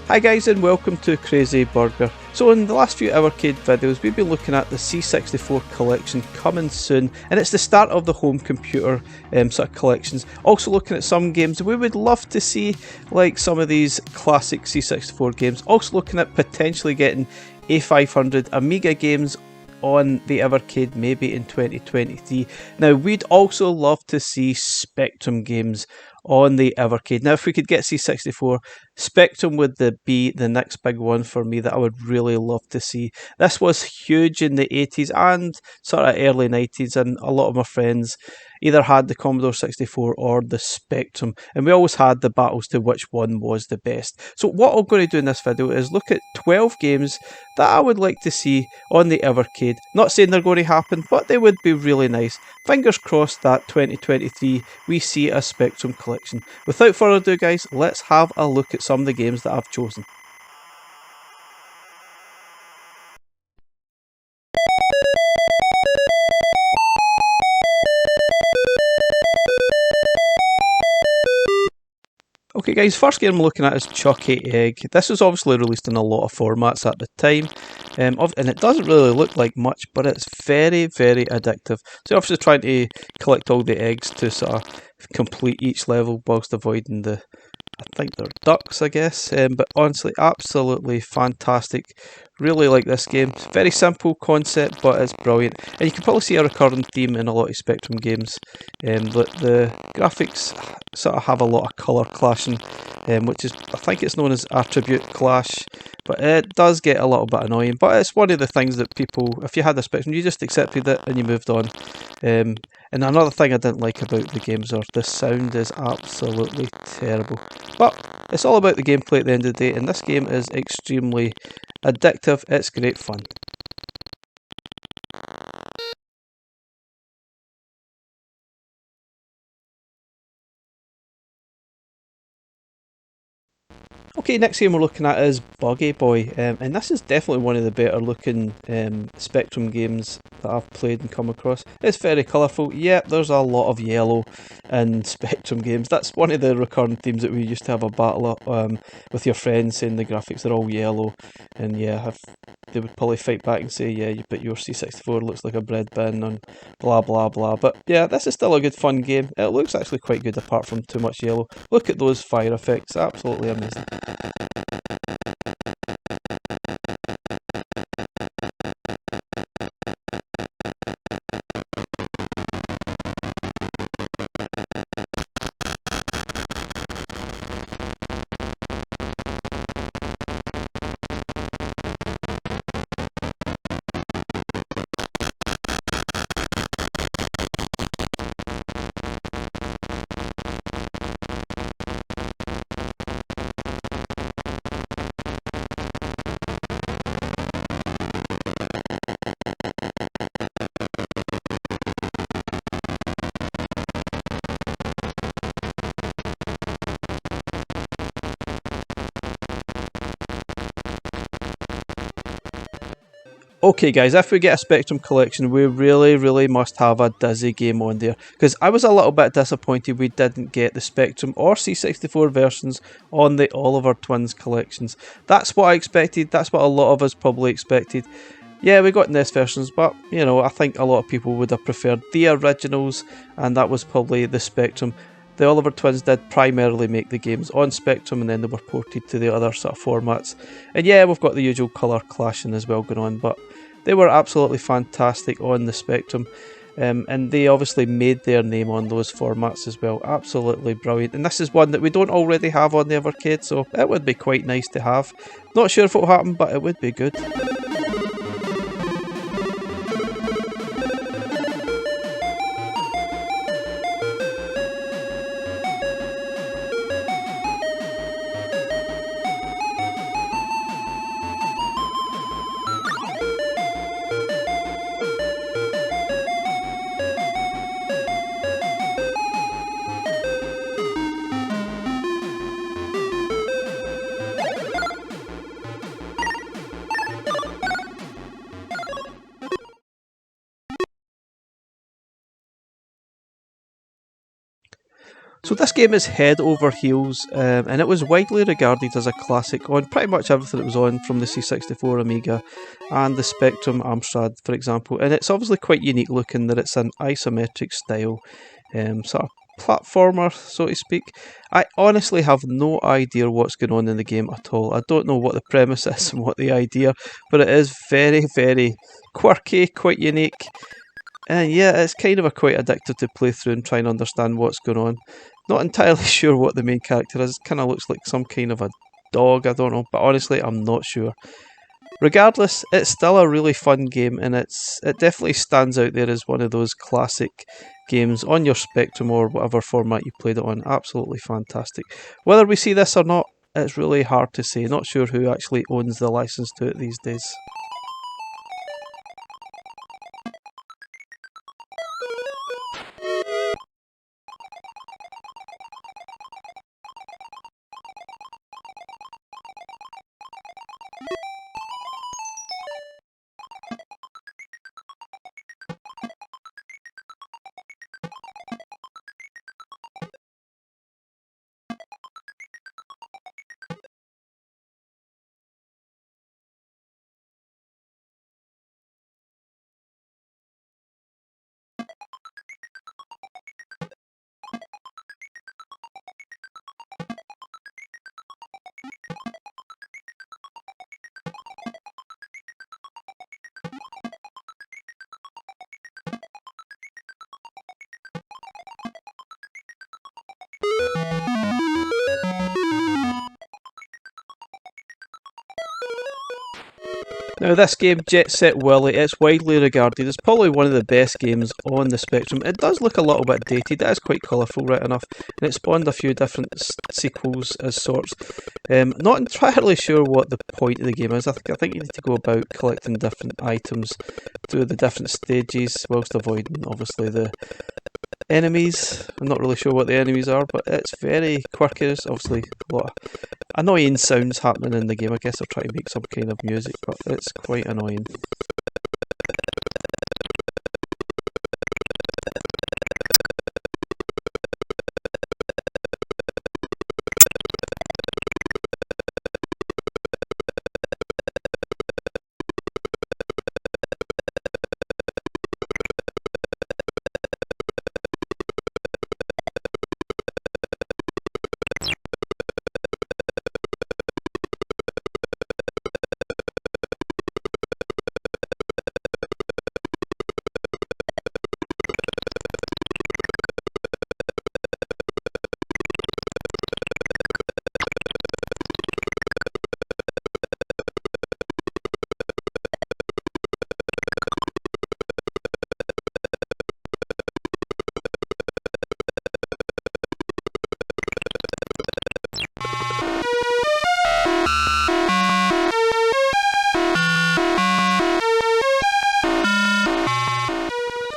Hi guys and welcome to Crazy Burger. So in the last few Evercade videos we've been looking at the C64 collection coming soon, and it's the start of the home computer sort of collections. Also looking at some games we would love to see, like some of these classic C64 games. Also looking at potentially getting A500 Amiga games on the Evercade maybe in 2023. Now we'd also love to see Spectrum games on the Evercade. Now if we could get C64, Spectrum would be the next big one for me that I would really love to see. This was huge in the 80s and sort of early 90s, and a lot of my friends either had the Commodore 64 or the Spectrum, and we always had the battles to which one was the best. So what I'm going to do in this video is look at 12 games that I would like to see on the Evercade. Not saying they're going to happen, but they would be really nice. Fingers crossed that 2023 we see a Spectrum collection. Without further ado guys, let's have a look at some of the games that I've chosen. Okay guys, first game I'm looking at is Chucky Egg. This was obviously released in a lot of formats at the time, and it doesn't really look like much, but it's very, very addictive. So you're obviously trying to collect all the eggs to sort of complete each level whilst avoiding the, I think they're ducks, I guess, but honestly, absolutely fantastic. Really like this game. It's a very simple concept, but it's brilliant. And you can probably see a recurring theme in a lot of Spectrum games. But the graphics sort of have a lot of colour clashing, which is, I think it's known as attribute clash. But it does get a little bit annoying. But it's one of the things that people, if you had the Spectrum, you just accepted it and you moved on. And another thing I didn't like about the games are the sound is absolutely terrible. But it's all about the gameplay at the end of the day, and this game is extremely addictive. It's great fun. Okay, next game we're looking at is Buggy Boy, and this is definitely one of the better looking Spectrum games that I've played and come across. It's very colourful. Yeah, there's a lot of yellow in Spectrum games. That's one of the recurring themes that we used to have a battle with your friends, saying the graphics are all yellow, and yeah, they would probably fight back and say, yeah, but your C64 looks like a bread bin and blah blah blah. But yeah, this is still a good fun game. It looks actually quite good apart from too much yellow. Look at those fire effects, absolutely amazing. Okay guys, if we get a Spectrum collection, we really must have a Dizzy game on there, because I was a little bit disappointed we didn't get the Spectrum or C64 versions on the Oliver Twins collections. That's what I expected, that's what a lot of us probably expected. Yeah, we got NES versions, but you know, I think a lot of people would have preferred the originals, and that was probably the Spectrum. The Oliver Twins did primarily make the games on Spectrum, and then they were ported to the other sort of formats. And yeah, we've got the usual colour clashing as well going on, but they were absolutely fantastic on the Spectrum. And they obviously made their name on those formats as well. Absolutely brilliant. And this is one that we don't already have on the Evercade, so it would be quite nice to have. Not sure if it will happen, but it would be good. So this game is head over heels, and it was widely regarded as a classic on pretty much everything it was on, from the C64 Amiga and the Spectrum Amstrad, for example. And it's obviously quite unique looking that it's an isometric style sort of platformer, so to speak. I honestly have no idea what's going on in the game at all. I don't know what the premise is and what the idea, but it is very, very quirky, quite unique. And yeah, it's kind of quite addictive to play through and try and understand what's going on. Not entirely sure what the main character is. Kind of looks like some kind of a dog, I don't know, but honestly I'm not sure. Regardless, it's still a really fun game, and it definitely stands out there as one of those classic games on your Spectrum or whatever format you played it on. Absolutely fantastic. Whether we see this or not, it's really hard to say. Not sure who actually owns the license to it these days. Now this game, Jet Set Willy, it's widely regarded as probably one of the best games on the Spectrum. It does look a little bit dated, it is quite colourful right enough, and it spawned a few different sequels as sorts. Not entirely sure what the point of the game is. I think you need to go about collecting different items through the different stages whilst avoiding obviously the enemies. I'm not really sure what the enemies are, but it's very quirky. There's obviously a lot of annoying sounds happening in the game. I guess they're trying to make some kind of music, but it's quite annoying.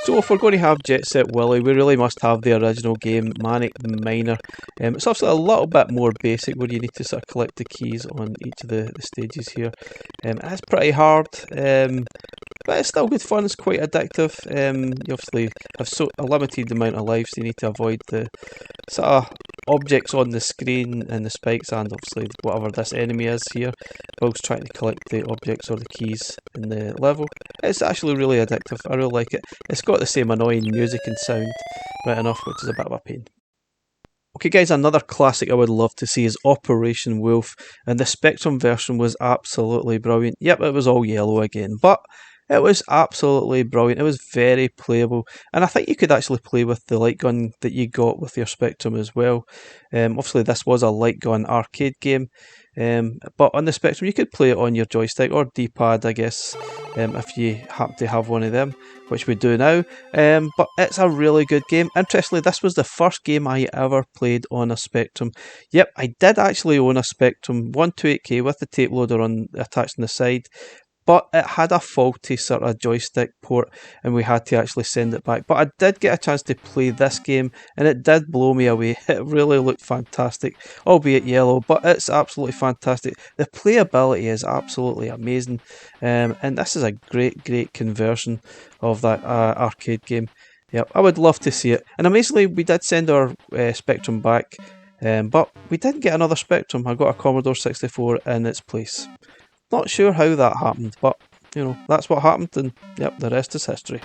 So if we're going to have Jet Set Willy, we really must have the original game, Manic Miner. It's obviously a little bit more basic, where you need to sort of collect the keys on each of the stages here. It's pretty hard, but it's still good fun. It's quite addictive. You obviously have a limited amount of lives, so you need to avoid the sort of objects on the screen and the spikes, and obviously whatever this enemy is here, whilst trying to collect the objects or the keys in the level. It's actually really addictive. I really like it. It's got the same annoying music and sound right enough, which is a bit of a pain. Okay guys, another classic I would love to see is Operation Wolf, and the Spectrum version was absolutely brilliant. Yep, it was all yellow again, but it was absolutely brilliant. It was very playable, and I think you could actually play with the light gun that you got with your Spectrum as well. Obviously this was a light gun arcade game, but on the Spectrum you could play it on your joystick or D-pad, I guess, if you happen to have one of them, which we do now. But it's a really good game. Interestingly, this was the first game I ever played on a Spectrum. Yep, I did actually own a Spectrum 128K with the tape loader attached on the side, but it had a faulty sort of joystick port and we had to actually send it back. But I did get a chance to play this game and it did blow me away. It really looked fantastic, albeit yellow, but it's absolutely fantastic. The playability is absolutely amazing, and this is a great conversion of that arcade game. Yep, I would love to see it. And amazingly, we did send our Spectrum back, but we didn't get another Spectrum. I got a Commodore 64 in its place. Not sure how that happened, but you know, that's what happened, and yep, the rest is history.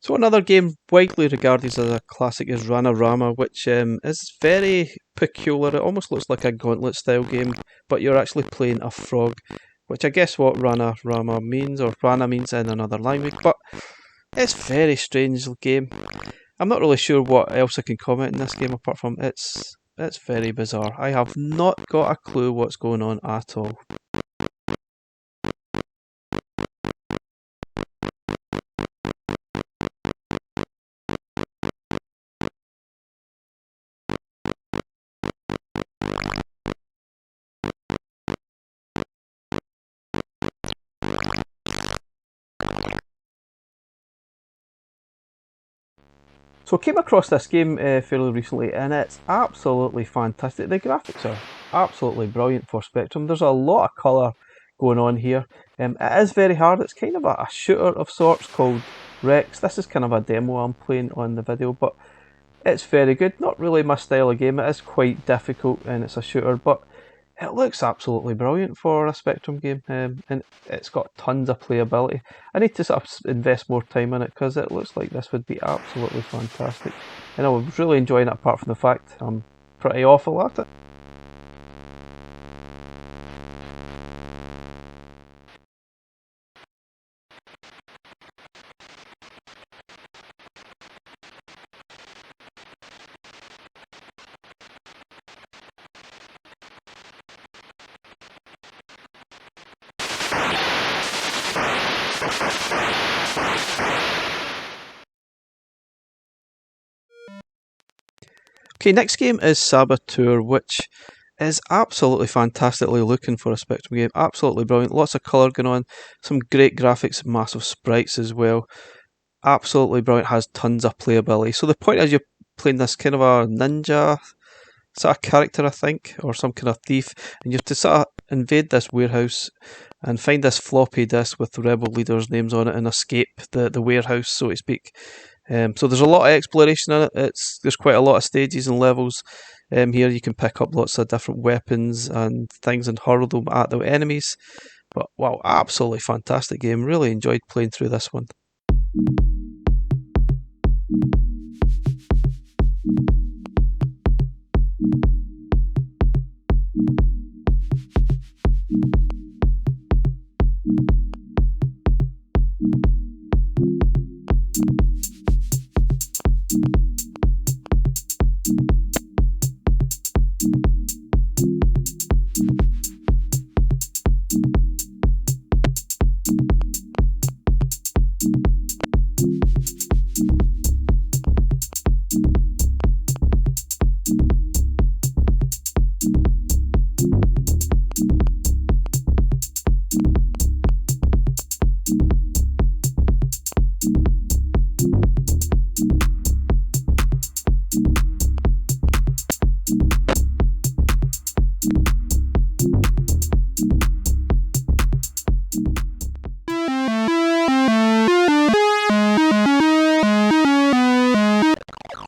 So another game widely regarded as a classic is Runnerama, which is very peculiar. It almost looks like a Gauntlet style game, but you're actually playing a frog, which I guess what Runnerama means, or Rana means in another language, but it's a very strange game. I'm not really sure what else I can comment in this game apart from it's very bizarre. I have not got a clue what's going on at all. So I came across this game fairly recently and it's absolutely fantastic. The graphics are absolutely brilliant for Spectrum. There's a lot of colour going on here. It is very hard. It's kind of a shooter of sorts called Rex. This is kind of a demo I'm playing on the video, but it's very good. Not really my style of game. It is quite difficult and it's a shooter, but it looks absolutely brilliant for a Spectrum game, and it's got tons of playability. I need to sort of invest more time in it because it looks like this would be absolutely fantastic. And I was really enjoying it apart from the fact I'm pretty awful at it. Okay, next game is Saboteur, which is absolutely fantastically looking for a Spectrum game. Absolutely brilliant. Lots of colour going on. Some great graphics, massive sprites as well. Absolutely brilliant. Has tons of playability. So the point is you're playing this kind of a ninja sort of character, I think, or some kind of thief, and you have to sort of invade this warehouse and find this floppy disk with the rebel leaders' names on it and escape the warehouse, so to speak. So there's a lot of exploration in it. There's quite a lot of stages and levels. Here you can pick up lots of different weapons and things and hurl them at the enemies. But wow, absolutely fantastic game. Really enjoyed playing through this one.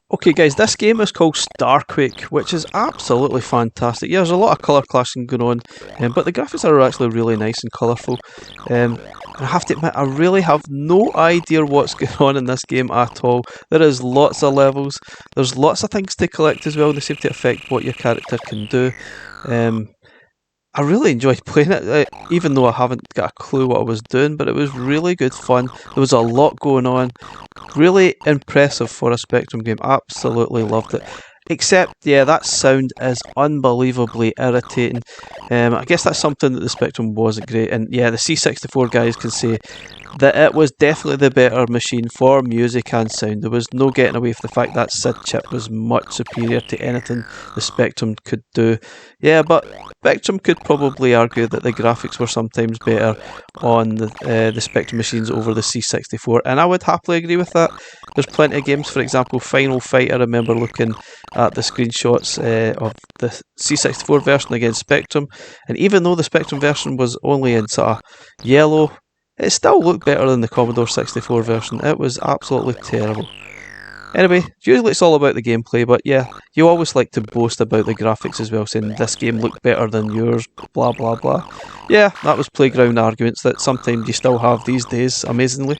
Okay guys, this game is called Starquake, which is absolutely fantastic. Yeah, there's a lot of colour clashing going on, but the graphics are actually really nice and colourful. I have to admit, I really have no idea what's going on in this game at all. There is lots of levels, there's lots of things to collect as well, they seem to affect what your character can do. I really enjoyed playing it, even though I haven't got a clue what I was doing, but it was really good fun. There was a lot going on. Really impressive for a Spectrum game. Absolutely loved it. Except, yeah, that sound is unbelievably irritating. I guess that's something that the Spectrum wasn't great. And yeah, the C64 guys can say that it was definitely the better machine for music and sound. There was no getting away from the fact that SID chip was much superior to anything the Spectrum could do. Yeah, but Spectrum could probably argue that the graphics were sometimes better on the Spectrum machines over the C64, and I would happily agree with that. There's plenty of games, for example, Final Fight. I remember looking at the screenshots of the C64 version against Spectrum, and even though the Spectrum version was only in sort of yellow, it still looked better than the Commodore 64 version. It was absolutely terrible. Anyway, usually it's all about the gameplay, but yeah, you always like to boast about the graphics as well, saying this game looked better than yours, blah blah blah. Yeah, that was playground arguments that sometimes you still have these days, amazingly.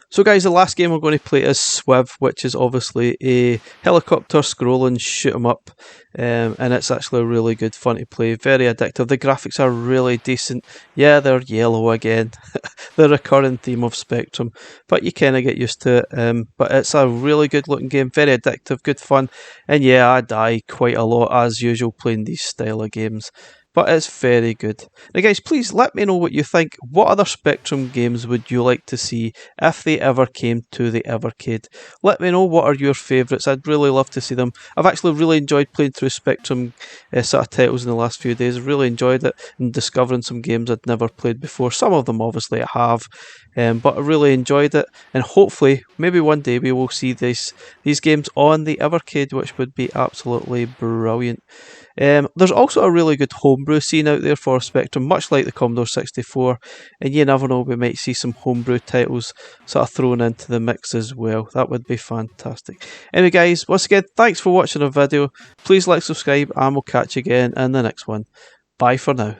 So guys, the last game we're going to play is Suev, which is obviously a helicopter scrolling shoot 'em up, and it's actually really good fun to play, very addictive. The graphics are really decent. Yeah, they're yellow again, the recurring theme of Spectrum, but you kind of get used to it. But it's a really good looking game, very addictive, good fun, and yeah, I die quite a lot as usual playing these style of games. But it's very good. Now, guys, please let me know what you think. What other Spectrum games would you like to see if they ever came to the Evercade? Let me know what are your favourites. I'd really love to see them. I've actually really enjoyed playing through Spectrum sort of titles in the last few days. Really enjoyed it and discovering some games I'd never played before. Some of them, obviously, I have, but I really enjoyed it. And hopefully, maybe one day we will see these games on the Evercade, which would be absolutely brilliant. There's also a really good homebrew scene out there for Spectrum, much like the Commodore 64, and you never know, we might see some homebrew titles sort of thrown into the mix as well. That would be fantastic. Anyway guys, once again, thanks for watching our video. Please like, subscribe, and we'll catch you again in the next one. Bye for now.